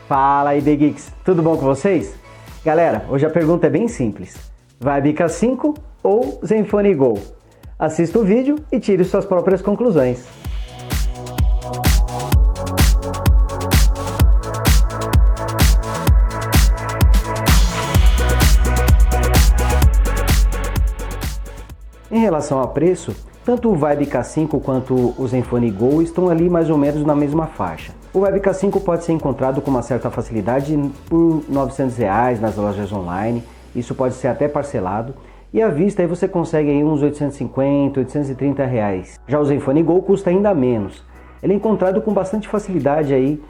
Fala aí, Big Geeks, tudo bom com vocês? Galera, hoje a pergunta é bem simples. Vibe K5 ou Zenfone Go? Assista o vídeo e tire suas próprias conclusões. Em relação a preço, tanto o Vibe K5 quanto o Zenfone Go estão ali mais ou menos na mesma faixa. O Vibe K5 pode ser encontrado com uma certa facilidade por R$ 900 nas lojas online, isso pode ser até parcelado, e à vista aí você consegue aí uns 850, 830 reais. Já o Zenfone Go custa ainda menos, ele é encontrado com bastante facilidade aí,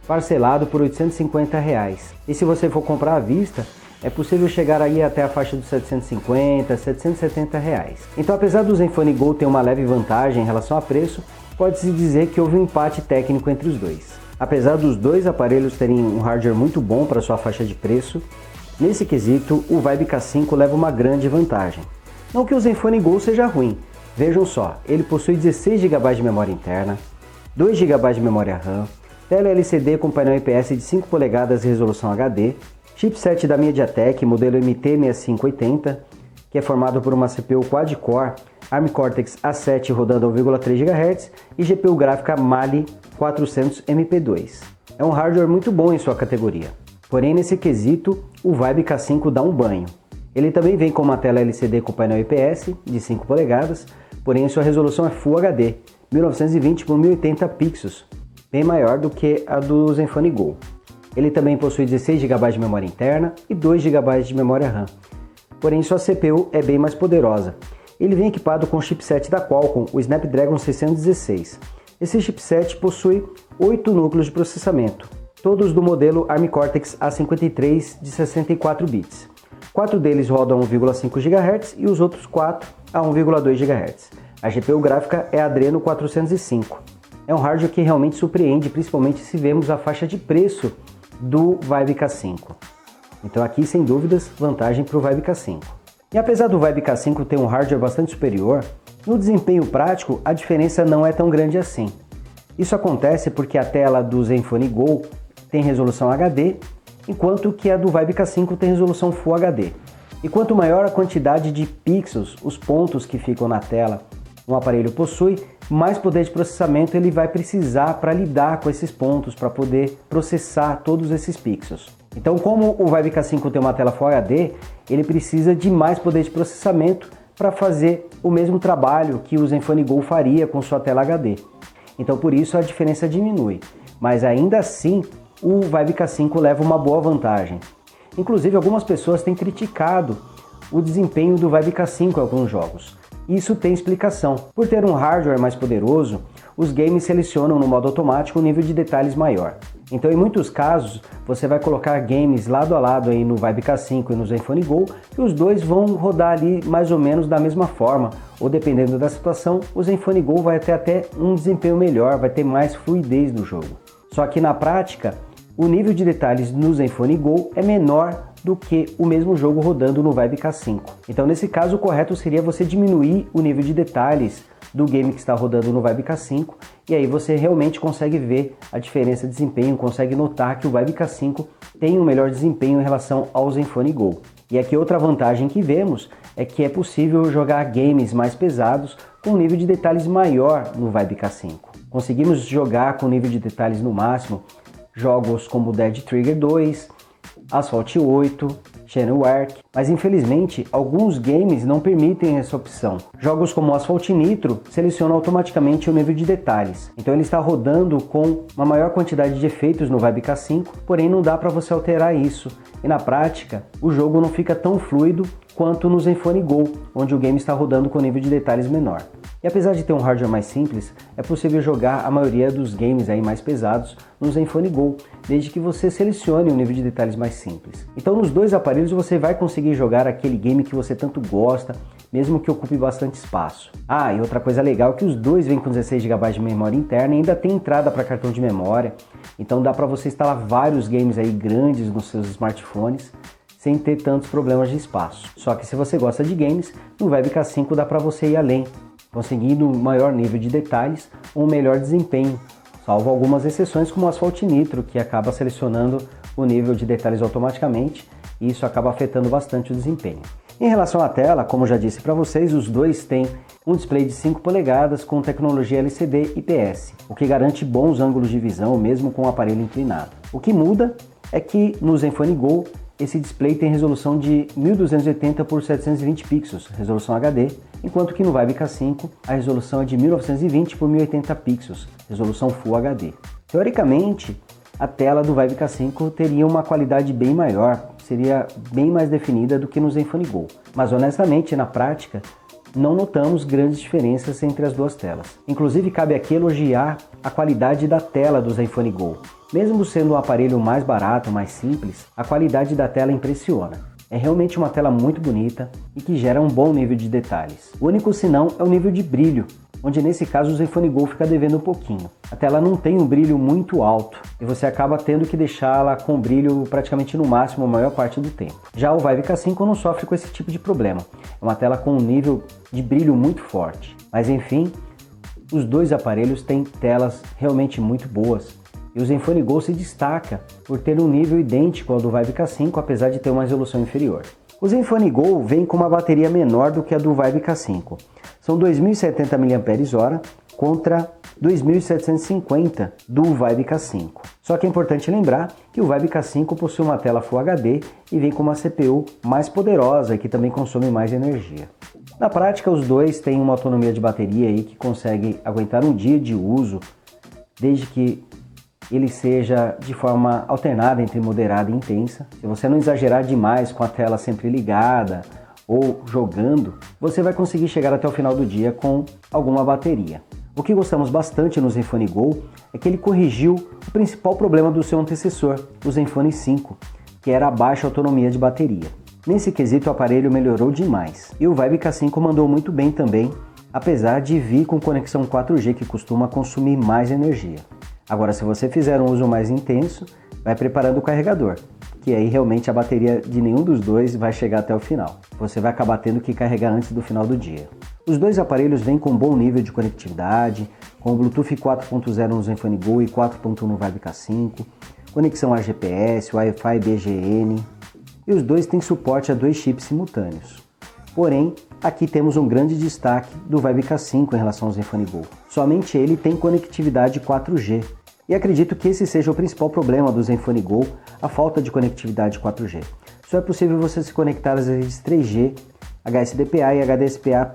parcelado por R$ 850 reais. E se você for comprar à vista, é possível chegar aí até a faixa dos 750, 770 reais. Então, apesar do Zenfone Go ter uma leve vantagem em relação a preço, pode-se dizer que houve um empate técnico entre os dois. Apesar dos dois aparelhos terem um hardware muito bom para sua faixa de preço, nesse quesito o Vibe K5 leva uma grande vantagem. Não que o Zenfone Go seja ruim, vejam só, ele possui 16 GB de memória interna, 2 GB de memória RAM, tela LCD com painel IPS de 5 polegadas e resolução HD, chipset da MediaTek, modelo MT6580, que é formado por uma CPU quad-core ARM Cortex A7 rodando a 1,3 GHz e GPU gráfica Mali 400 MP2. É um hardware muito bom em sua categoria. Porém, nesse quesito, o Vibe K5 dá um banho. Ele também vem com uma tela LCD com painel IPS de 5 polegadas, porém sua resolução é Full HD, 1920 por 1080 pixels, bem maior do que a do Zenfone Go. Ele também possui 16 GB de memória interna e 2 GB de memória RAM. Porém, sua CPU é bem mais poderosa. Ele vem equipado com o chipset da Qualcomm, o Snapdragon 616. Esse chipset possui 8 núcleos de processamento, todos do modelo ARM Cortex A53 de 64 bits. 4 deles rodam a 1,5 GHz e os outros 4 a 1,2 GHz. A GPU gráfica é Adreno 405. É um hardware que realmente surpreende, principalmente se vemos a faixa de preço do Vibe K5. Então aqui, sem dúvidas, vantagem para o Vibe K5. E apesar do Vibe K5 ter um hardware bastante superior, no desempenho prático a diferença não é tão grande assim. Isso acontece porque a tela do Zenfone Go tem resolução HD, enquanto que a do Vibe K5 tem resolução Full HD. E quanto maior a quantidade de pixels, os pontos que ficam na tela, um aparelho possui, mais poder de processamento ele vai precisar para lidar com esses pontos, para poder processar todos esses pixels. Então, como o Vibe K5 tem uma tela Full HD, ele precisa de mais poder de processamento para fazer o mesmo trabalho que o Zenfone Go faria com sua tela HD. Então, por isso a diferença diminui. Mas ainda assim, o Vibe K5 leva uma boa vantagem. Inclusive, algumas pessoas têm criticado o desempenho do Vibe K5 em alguns jogos. Isso tem explicação. Por ter um hardware mais poderoso, os games selecionam no modo automático um nível de detalhes maior. Então, em muitos casos, você vai colocar games lado a lado aí no Vibe K5 e no Zenfone Go, e os dois vão rodar ali mais ou menos da mesma forma, ou dependendo da situação, o Zenfone Go vai ter até um desempenho melhor, vai ter mais fluidez no jogo. Só que na prática, o nível de detalhes no Zenfone Go é menor do que o mesmo jogo rodando no Vibe K5. Então, nesse caso, o correto seria você diminuir o nível de detalhes do game que está rodando no Vibe K5, e aí você realmente consegue ver a diferença de desempenho, consegue notar que o Vibe K5 tem um melhor desempenho em relação ao Zenfone Go. E aqui outra vantagem que vemos é que é possível jogar games mais pesados com um nível de detalhes maior no Vibe K5. Conseguimos jogar com nível de detalhes no máximo jogos como Dead Trigger 2, Asphalt 8, Channel Arc, mas infelizmente alguns games não permitem essa opção. Jogos como Asphalt Nitro selecionam automaticamente o nível de detalhes, então ele está rodando com uma maior quantidade de efeitos no Vibe K5, porém não dá para você alterar isso, e na prática o jogo não fica tão fluido quanto no Zenfone Go, onde o game está rodando com nível de detalhes menor. E apesar de ter um hardware mais simples, é possível jogar a maioria dos games aí mais pesados no Zenfone Go, desde que você selecione um nível de detalhes mais simples. Então nos dois aparelhos você vai conseguir jogar aquele game que você tanto gosta, mesmo que ocupe bastante espaço. Ah, e outra coisa legal é que os dois vêm com 16 GB de memória interna e ainda tem entrada para cartão de memória, então dá para você instalar vários games aí grandes nos seus smartphones, sem ter tantos problemas de espaço. Só que se você gosta de games, no Vibe K5 dá para você ir além, conseguindo um maior nível de detalhes ou um melhor desempenho salvo algumas exceções como o Asphalt Nitro, que acaba selecionando o nível de detalhes automaticamente e isso acaba afetando bastante o desempenho. Em relação à tela, como já disse para vocês, os dois têm um display de 5 polegadas com tecnologia LCD IPS, o que garante bons ângulos de visão mesmo com o aparelho inclinado. O que muda é que no Zenfone Go esse display tem resolução de 1280 por 720 pixels, resolução HD, enquanto que no Vibe K5 a resolução é de 1920 por 1080 pixels, resolução Full HD. Teoricamente, a tela do Vibe K5 teria uma qualidade bem maior, seria bem mais definida do que no Zenfone Go, mas honestamente na prática não notamos grandes diferenças entre as duas telas. Inclusive cabe aqui elogiar a qualidade da tela do Zenfone Go. Mesmo sendo um aparelho mais barato, mais simples, a qualidade da tela impressiona. É realmente uma tela muito bonita e que gera um bom nível de detalhes. O único senão é o nível de brilho, onde nesse caso o Zenfone Go fica devendo um pouquinho. A tela não tem um brilho muito alto e você acaba tendo que deixá-la com brilho praticamente no máximo a maior parte do tempo. Já o Vibe K5 não sofre com esse tipo de problema. É uma tela com um nível de brilho muito forte. Mas enfim, os dois aparelhos têm telas realmente muito boas. E o Zenfone Go se destaca por ter um nível idêntico ao do Vibe K5, apesar de ter uma resolução inferior. O Zenfone Go vem com uma bateria menor do que a do Vibe K5. São 2.070 mAh contra 2.750 do Vibe K5. Só que é importante lembrar que o Vibe K5 possui uma tela Full HD e vem com uma CPU mais poderosa que também consome mais energia. Na prática, os dois têm uma autonomia de bateria aí que consegue aguentar um dia de uso, desde que ele seja de forma alternada entre moderada e intensa. Se você não exagerar demais com a tela sempre ligada ou jogando, você vai conseguir chegar até o final do dia com alguma bateria. O que gostamos bastante no Zenfone Go é que ele corrigiu o principal problema do seu antecessor, o Zenfone 5, que era a baixa autonomia de bateria. Nesse quesito o aparelho melhorou demais. E o Vibe K5 mandou muito bem também, apesar de vir com conexão 4G que costuma consumir mais energia. Agora, se você fizer um uso mais intenso, vai preparando o carregador, que aí realmente a bateria de nenhum dos dois vai chegar até o final. Você vai acabar tendo que carregar antes do final do dia. Os dois aparelhos vêm com bom nível de conectividade, com Bluetooth 4.0 no Zenfone Go e 4.1 no Vibe K5, conexão a GPS, Wi-Fi BGN, e os dois têm suporte a 2 chips simultâneos. Porém, aqui temos um grande destaque do Vibe K5 em relação ao Zenfone Go. Somente ele tem conectividade 4G. E acredito que esse seja o principal problema do Zenfone Go, a falta de conectividade 4G. Só é possível você se conectar às redes 3G, HSDPA e HDSPA+.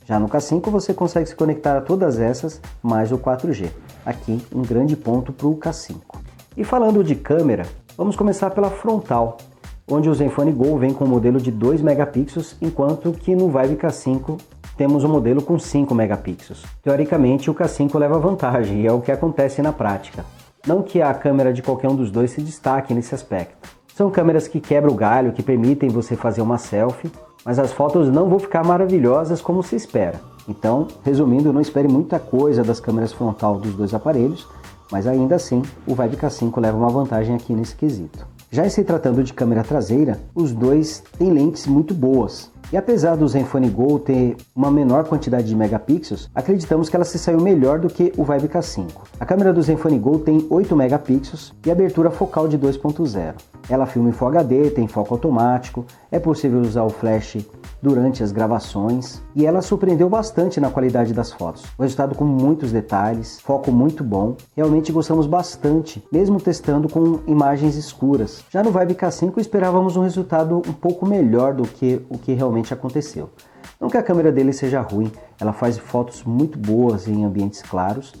Já no K5 você consegue se conectar a todas essas, mais o 4G. Aqui um grande ponto para o K5. E falando de câmera, vamos começar pela frontal, onde o Zenfone Go vem com um modelo de 2 megapixels, enquanto que no Vibe K5 temos um modelo com 5 megapixels. Teoricamente o K5 leva vantagem e é o que acontece na prática. Não que a câmera de qualquer um dos dois se destaque nesse aspecto. São câmeras que quebram o galho, que permitem você fazer uma selfie, mas as fotos não vão ficar maravilhosas como se espera. Então, resumindo, não espere muita coisa das câmeras frontal dos dois aparelhos, mas ainda assim o Vibe K5 leva uma vantagem aqui nesse quesito. Já em se tratando de câmera traseira, os dois têm lentes muito boas. E apesar do Zenfone Go ter uma menor quantidade de megapixels, acreditamos que ela se saiu melhor do que o Vibe K5. A câmera do Zenfone Go tem 8 megapixels e abertura focal de 2.0. Ela filma em Full HD, tem foco automático, é possível usar o flash durante as gravações e ela surpreendeu bastante na qualidade das fotos. O resultado com muitos detalhes, foco muito bom, realmente gostamos bastante, mesmo testando com imagens escuras. Já no Vibe K5 esperávamos um resultado um pouco melhor do que o que realmente aconteceu. Não que a câmera dele seja ruim, ela faz fotos muito boas em ambientes claros,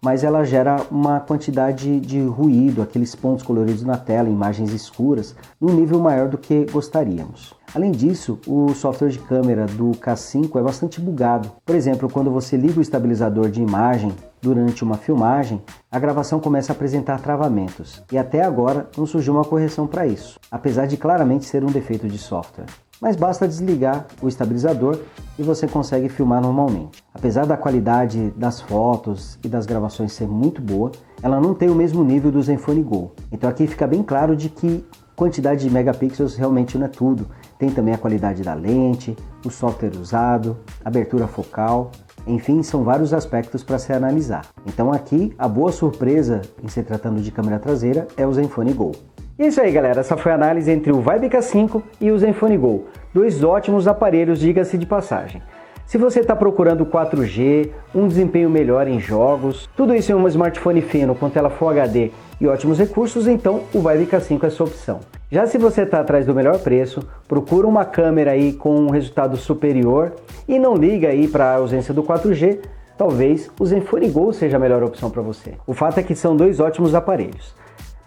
mas ela gera uma quantidade de ruído, aqueles pontos coloridos na tela, imagens escuras, num nível maior do que gostaríamos. Além disso, o software de câmera do K5 é bastante bugado. Por exemplo, quando você liga o estabilizador de imagem durante uma filmagem, a gravação começa a apresentar travamentos. E até agora não surgiu uma correção para isso, apesar de claramente ser um defeito de software. Mas basta desligar o estabilizador e você consegue filmar normalmente. Apesar da qualidade das fotos e das gravações ser muito boa, ela não tem o mesmo nível do Zenfone Go. Então aqui fica bem claro de que quantidade de megapixels realmente não é tudo. Tem também a qualidade da lente, o software usado, abertura focal. Enfim, são vários aspectos para se analisar. Então aqui, a boa surpresa em se tratando de câmera traseira é o Zenfone Go. E é isso aí, galera, essa foi a análise entre o Vibe K5 e o Zenfone Go. Dois ótimos aparelhos, diga-se de passagem. Se você está procurando 4G, um desempenho melhor em jogos, tudo isso em um smartphone fino com tela Full HD e ótimos recursos, então o Vibe K5 é a sua opção. Já se você está atrás do melhor preço, procura uma câmera aí com um resultado superior e não liga aí para a ausência do 4G, talvez o Zenfone Go seja a melhor opção para você. O fato é que são dois ótimos aparelhos.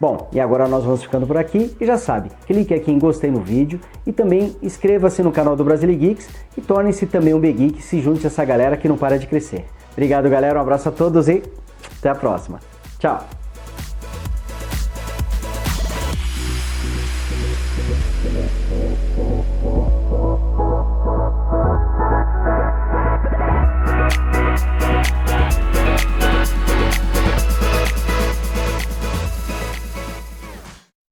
Bom, e agora nós vamos ficando por aqui e já sabe, clique aqui em gostei no vídeo e também inscreva-se no canal do Brasilegeeks e torne-se também um Begeek, se junte a essa galera que não para de crescer. Obrigado, galera, um abraço a todos e até a próxima. Tchau!